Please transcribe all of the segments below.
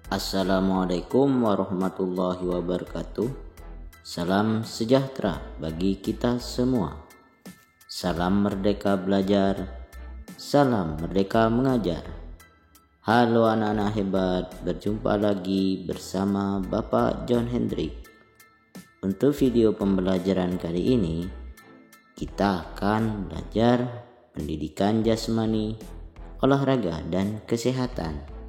Assalamualaikum warahmatullahi wabarakatuh. Salam sejahtera bagi kita semua. Salam merdeka belajar, salam merdeka mengajar. Halo anak-anak hebat, berjumpa lagi bersama Bapak John Hendrik. Untuk video pembelajaran kali ini, kita akan belajar pendidikan jasmani, olahraga dan kesehatan.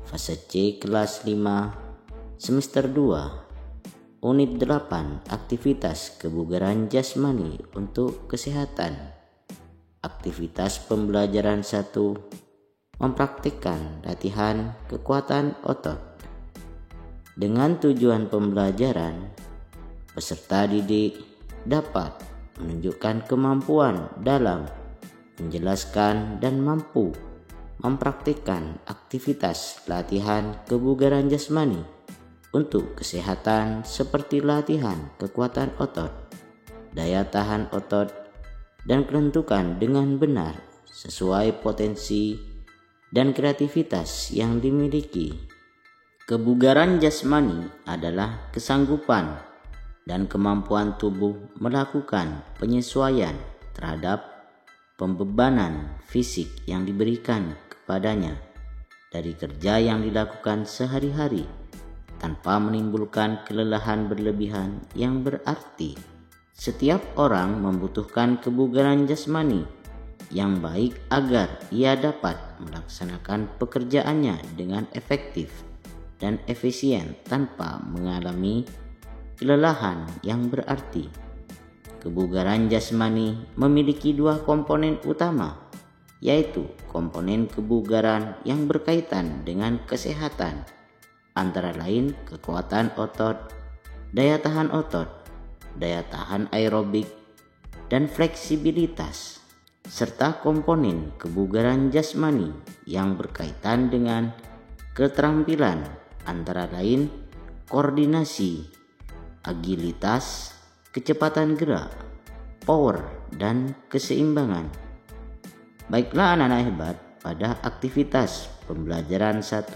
Fase C kelas 5, semester 2, unit 8, aktivitas kebugaran jasmani untuk kesehatan. Aktivitas pembelajaran 1, mempraktikkan latihan kekuatan otot. Dengan tujuan pembelajaran, peserta didik dapat menunjukkan kemampuan dalam menjelaskan dan mampu mempraktikkan aktivitas latihan kebugaran jasmani untuk kesehatan seperti latihan kekuatan otot, daya tahan otot, dan kelentukan dengan benar sesuai potensi dan kreativitas yang dimiliki. Kebugaran jasmani adalah kesanggupan dan kemampuan tubuh melakukan penyesuaian terhadap pembebanan fisik yang diberikan kepadanya dari kerja yang dilakukan sehari-hari tanpa menimbulkan kelelahan berlebihan yang berarti. Setiap orang membutuhkan kebugaran jasmani yang baik agar ia dapat melaksanakan pekerjaannya dengan efektif dan efisien tanpa mengalami kelelahan yang berarti. Kebugaran jasmani memiliki dua komponen utama, yaitu komponen kebugaran yang berkaitan dengan kesehatan, antara lain kekuatan otot, daya tahan otot, daya tahan aerobik, dan fleksibilitas, serta komponen kebugaran jasmani yang berkaitan dengan keterampilan, antara lain koordinasi, agilitas, kecepatan gerak, power, dan keseimbangan. Baiklah anak-anak hebat, pada aktivitas pembelajaran 1,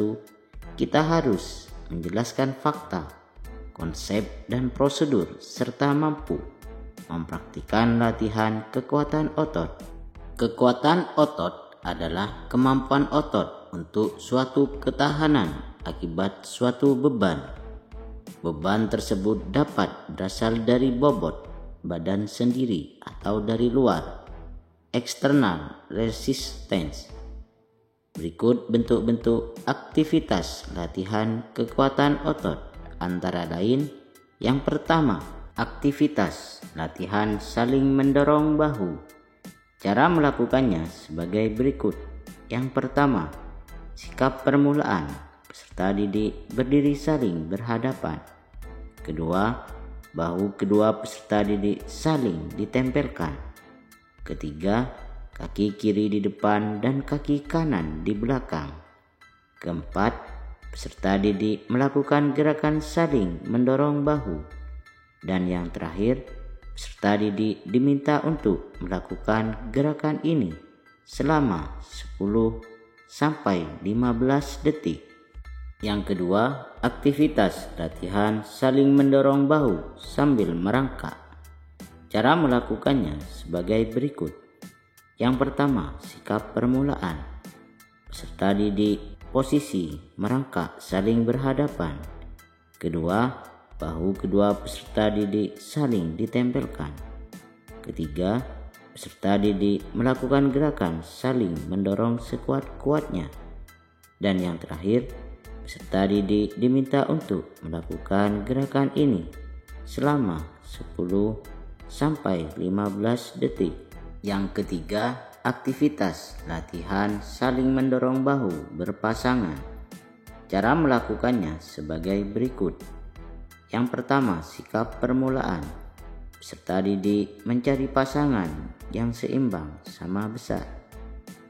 kita harus menjelaskan fakta, konsep, dan prosedur, serta mampu mempraktikkan latihan kekuatan otot. Kekuatan otot adalah kemampuan otot untuk suatu ketahanan akibat suatu beban. Beban tersebut dapat berasal dari bobot badan sendiri atau dari luar, external resistance. Berikut bentuk-bentuk aktivitas latihan kekuatan otot, antara lain yang pertama, aktivitas latihan saling mendorong bahu. Cara melakukannya sebagai berikut. Yang pertama, sikap permulaan. Peserta didik berdiri saling berhadapan. Kedua, bahu kedua peserta didik saling ditempelkan. Ketiga, kaki kiri di depan dan kaki kanan di belakang. Keempat, peserta didik melakukan gerakan saling mendorong bahu. Dan yang terakhir, peserta didik diminta untuk melakukan gerakan ini selama 10 sampai 15 detik. Yang kedua, aktivitas latihan saling mendorong bahu sambil merangkak. Cara melakukannya sebagai berikut. Yang pertama, sikap permulaan. Peserta didik posisi merangkak saling berhadapan. Kedua, bahu kedua peserta didik saling ditempelkan. Ketiga, peserta didik melakukan gerakan saling mendorong sekuat-kuatnya. Dan yang terakhir, peserta didik diminta untuk melakukan gerakan ini selama 10 sampai 15 detik. Yang ketiga, aktivitas latihan saling mendorong bahu berpasangan. Cara melakukannya sebagai berikut. Yang pertama, sikap permulaan. Peserta didik mencari pasangan yang seimbang sama besar.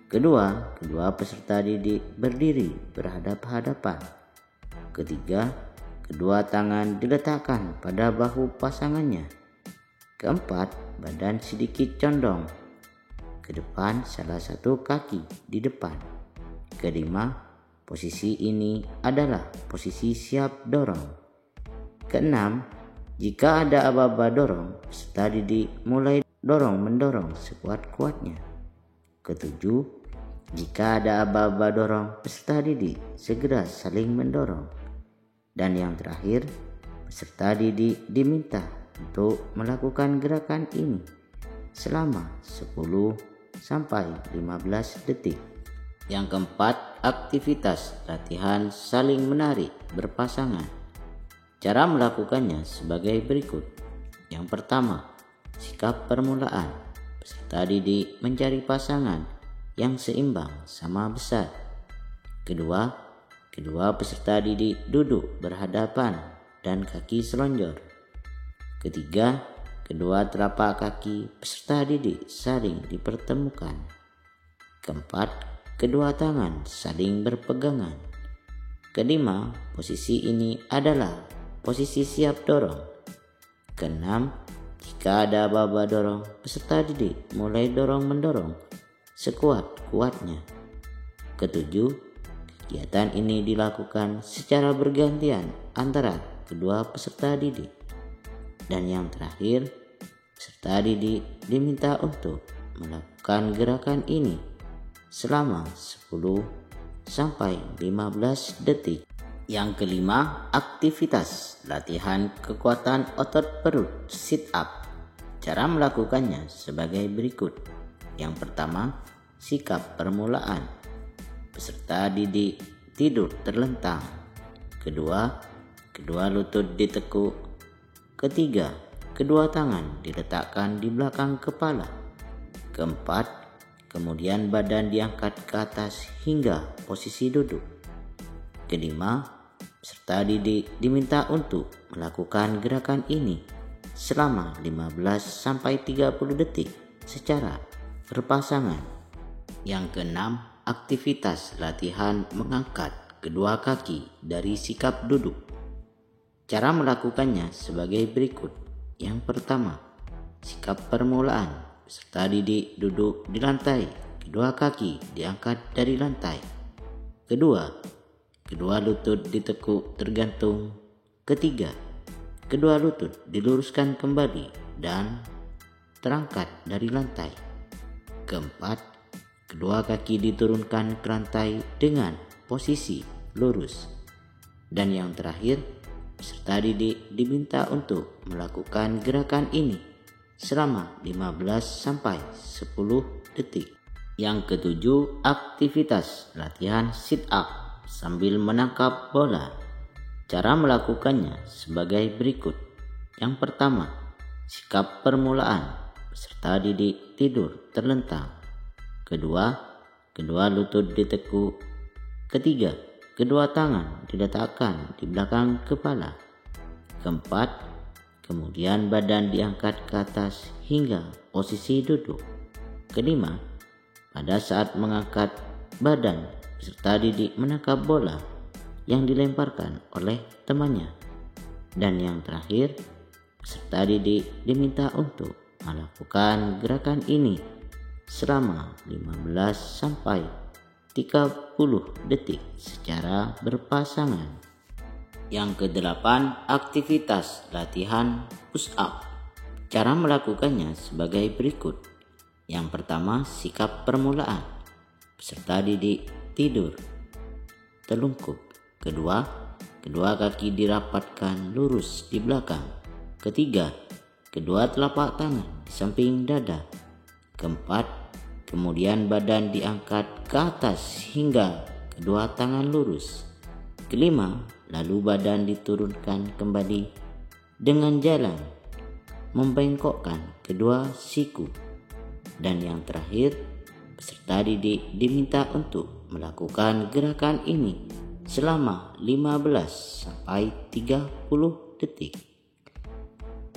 Kedua peserta didik berdiri berhadap-hadapan. Ketiga, kedua tangan diletakkan pada bahu pasangannya. Keempat, badan sedikit condong ke depan, salah satu kaki di depan. Kelima, posisi ini adalah posisi siap dorong. Keenam, jika ada aba-aba dorong, peserta didik mulai dorong-mendorong sekuat-kuatnya. Ketujuh, jika ada aba-aba dorong, peserta didik segera saling mendorong. Dan yang terakhir, peserta didik diminta untuk melakukan gerakan ini selama 10-15 detik. Yang keempat, aktivitas latihan saling menarik berpasangan. Cara melakukannya sebagai berikut. Yang pertama, sikap permulaan. Peserta didik mencari pasangan yang seimbang sama besar. Kedua peserta didik duduk berhadapan dan kaki selonjor. Ketiga, kedua telapak kaki peserta didik saling dipertemukan. Keempat, kedua tangan saling berpegangan. Kelima, posisi ini adalah posisi siap dorong. Keenam, jika ada aba-aba dorong, peserta didik mulai dorong-mendorong sekuat-kuatnya. Ketujuh, kegiatan ini dilakukan secara bergantian antara kedua peserta didik. Dan yang terakhir, peserta didik diminta untuk melakukan gerakan ini selama 10-15 detik. Yang kelima, aktivitas latihan kekuatan otot perut sit up. Cara melakukannya sebagai berikut. Yang pertama, sikap permulaan. Peserta didik tidur terlentang. Kedua lutut ditekuk. Ketiga, kedua tangan diletakkan di belakang kepala. Keempat, kemudian badan diangkat ke atas hingga posisi duduk. Kelima, peserta didik diminta untuk melakukan gerakan ini selama 15-30 detik secara berpasangan. Yang keenam, aktivitas latihan mengangkat kedua kaki dari sikap duduk. Cara melakukannya sebagai berikut. Yang pertama, sikap permulaan. Peserta didik duduk di lantai, kedua kaki diangkat dari lantai. Kedua lutut ditekuk tergantung. Ketiga, kedua lutut diluruskan kembali dan terangkat dari lantai. Keempat, kedua kaki diturunkan ke lantai dengan posisi lurus. Dan yang terakhir, peserta didik diminta untuk melakukan gerakan ini selama 15-10 detik. Yang ketujuh, aktivitas latihan sit up sambil menangkap bola. Cara melakukannya sebagai berikut. Yang pertama, sikap permulaan. Peserta didik tidur terlentang. Kedua lutut ditekuk. Ketiga, kedua tangan diletakkan di belakang kepala. Keempat, kemudian badan diangkat ke atas hingga posisi duduk. Kelima, pada saat mengangkat badan, peserta didik menangkap bola yang dilemparkan oleh temannya. Dan yang terakhir, peserta didik diminta untuk melakukan gerakan ini selama 15-30 detik secara berpasangan. Yang kedelapan, aktivitas latihan push up. Cara melakukannya sebagai berikut. Yang pertama, sikap permulaan. Peserta didik tidur telungkup. Kedua kaki dirapatkan lurus di belakang. Ketiga, kedua telapak tangan di samping dada. Keempat, kemudian badan diangkat ke atas hingga kedua tangan lurus. Kelima, lalu badan diturunkan kembali dengan jalan membengkokkan kedua siku. Dan yang terakhir, peserta didik diminta untuk melakukan gerakan ini selama 15-30 detik.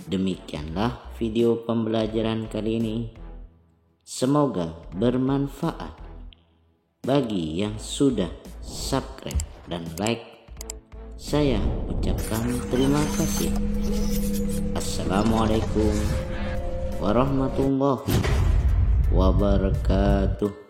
Demikianlah video pembelajaran kali ini. Semoga bermanfaat bagi yang sudah subscribe dan like. Saya ucapkan terima kasih. Assalamualaikum warahmatullahi wabarakatuh.